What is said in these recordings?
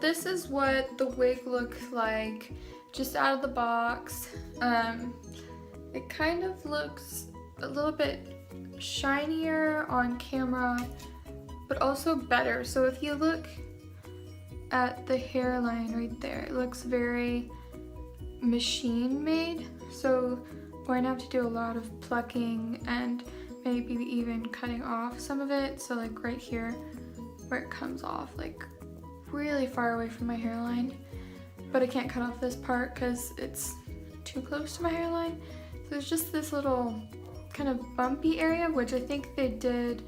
this is what the wig looks like just out of the box. It kind of looks a little bit shinier on camera, but also better. So if you look at the hairline right there, it looks very machine made. So I'm going to have to do a lot of plucking and maybe even cutting off some of it. So like right here where it comes off, like really far away from my hairline. But I can't cut off this part because it's too close to my hairline. So there's just this little kind of bumpy area, which I think they did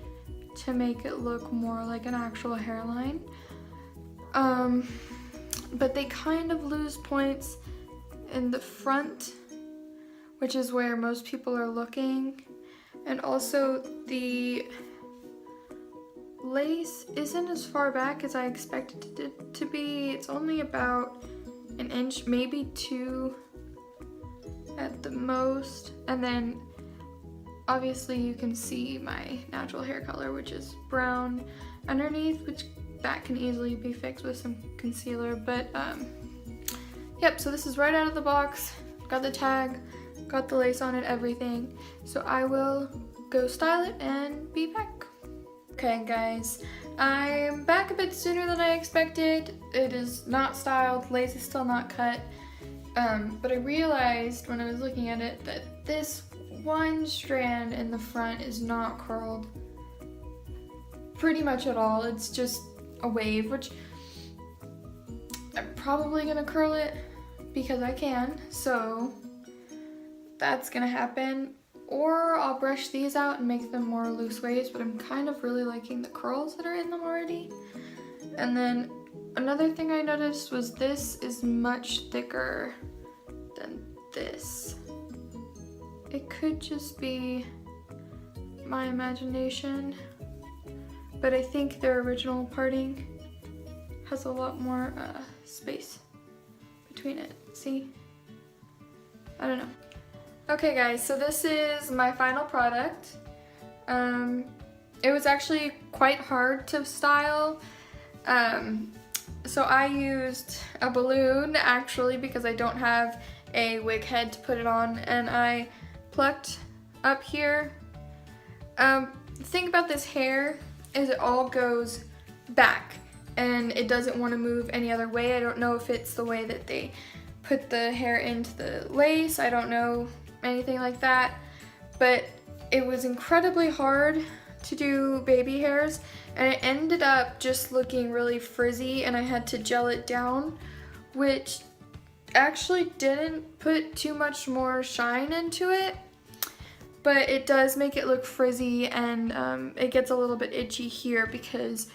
to make it look more like an actual hairline. But they kind of lose points in the front, which is where most people are looking. And also the lace isn't as far back as I expected it to be. It's only about an inch, maybe 2 at the most. And then obviously you can see my natural hair color, which is brown underneath, which that can easily be fixed with some concealer. But yep, so this is right out of the box. Got the tag, got the lace on it, everything. So I will go style it and be back. Okay guys, I'm back a bit sooner than I expected. It is not styled, lace is still not cut. But I realized when I was looking at it that this one strand in the front is not curled pretty much at all. It's just a wave, which I'm probably gonna curl it because I can, so that's gonna happen. Or I'll brush these out and make them more loose waves, but I'm kind of really liking the curls that are in them already. And then another thing I noticed was this is much thicker than this. It could just be my imagination, but I think their original parting has a lot more space between it. See? I don't know. Okay guys, so this is my final product. It was actually quite hard to style. So I used a balloon actually because I don't have a wig head to put it on, and I plucked up here. The thing about this hair is it all goes back and it doesn't want to move any other way. I don't know if it's the way that they put the hair into the lace. I don't know anything like that, but it was incredibly hard to do baby hairs, and it ended up just looking really frizzy, and I had to gel it down, which actually didn't put too much more shine into it, but it does make it look frizzy, and it gets a little bit itchy here because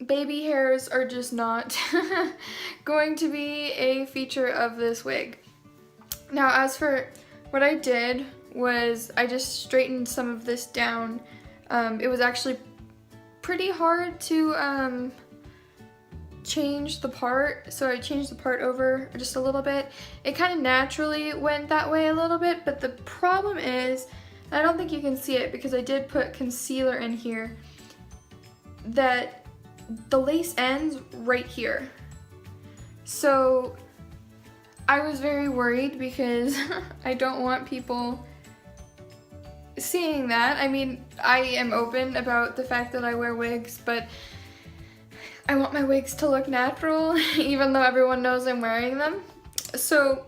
baby hairs are just not going to be a feature of this wig. Now, as for what I did was I just straightened some of this down. It was actually pretty hard to change the part, so I changed the part over just a little bit. It kind of naturally went that way a little bit, but the problem is, I don't think you can see it because I did put concealer in here, that the lace ends right here. So I was very worried because I don't want people seeing that. I mean, I am open about the fact that I wear wigs, but I want my wigs to look natural even though everyone knows I'm wearing them. So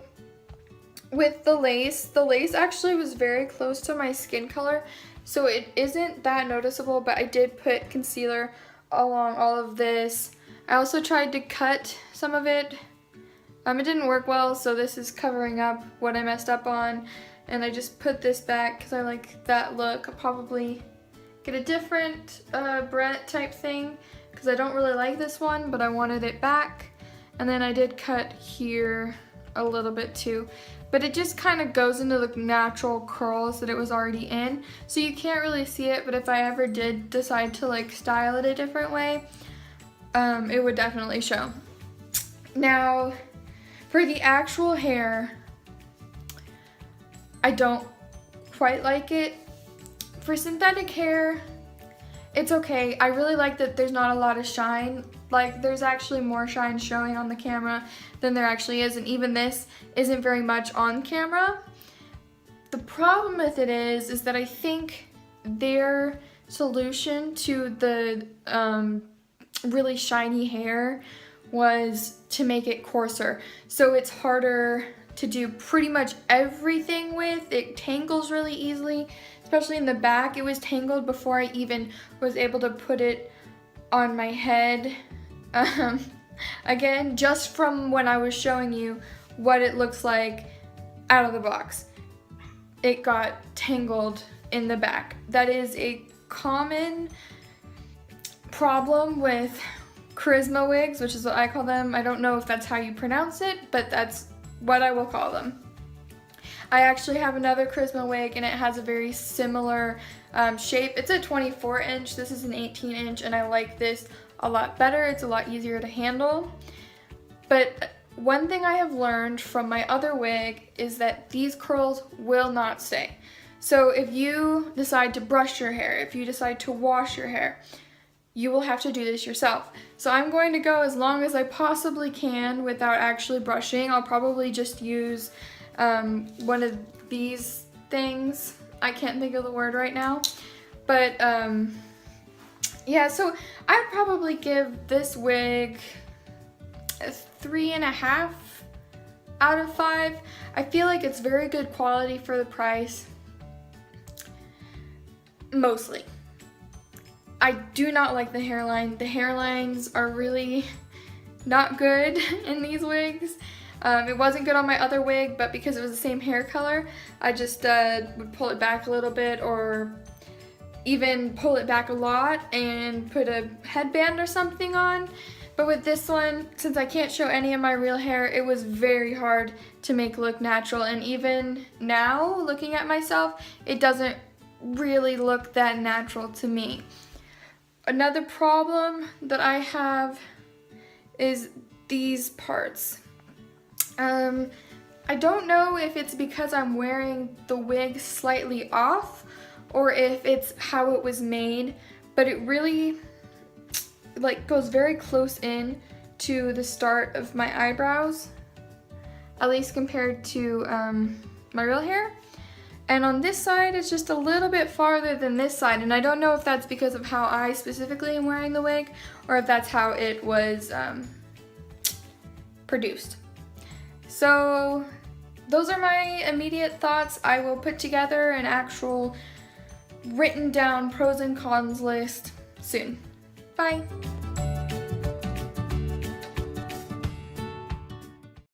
with the lace actually was very close to my skin color, so it isn't that noticeable, but I did put concealer along all of this. I also tried to cut some of it. It didn't work well, so this is covering up what I messed up on, and I just put this back because I like that look. I'll probably get a different Brett type thing because I don't really like this one, but I wanted it back. And then I did cut here a little bit too, but it just kind of goes into the natural curls that it was already in, so you can't really see it, but if I ever did decide to like style it a different way, it would definitely show. Now, for the actual hair, I don't quite like it. For synthetic hair, it's okay. I really like that there's not a lot of shine Like, there's actually more shine showing on the camera than there actually is, and even this isn't very much on camera. The problem with it is that I think their solution to the really shiny hair was to make it coarser. So it's harder to do pretty much everything with. It tangles really easily, especially in the back. It was tangled before I even was able to put it on my head. Again, just from when I was showing you what it looks like out of the box, it got tangled in the back. That is a common problem with charisma wigs, which is what I call them. I don't know if that's how you pronounce it, but that's what I will call them. I actually have another charisma wig and it has a very similar shape. It's a 24 inch, this is an 18 inch, and I like this a lot better. It's a lot easier to handle. But one thing I have learned from my other wig is that these curls will not stay. So if you decide to brush your hair, if you decide to wash your hair, you will have to do this yourself. So I'm going to go as long as I possibly can without actually brushing. I'll probably just use one of these things. I can't think of the word right now. But yeah, so I'd probably give this wig a 3.5 out of 5. I feel like it's very good quality for the price. Mostly. I do not like the hairline. The hairlines are really not good in these wigs. It wasn't good on my other wig, but because it was the same hair color, I just would pull it back a little bit, or even pull it back a lot and put a headband or something on. But with this one, since I can't show any of my real hair, it was very hard to make look natural. And even now, looking at myself, it doesn't really look that natural to me. Another problem that I have is these parts. I don't know if it's because I'm wearing the wig slightly off or if it's how it was made, but it really like goes very close in to the start of my eyebrows, at least compared to my real hair. And on this side, it's just a little bit farther than this side, and I don't know if that's because of how I specifically am wearing the wig or if that's how it was produced. So those are my immediate thoughts. I will put together an actual written down pros and cons list soon. Bye!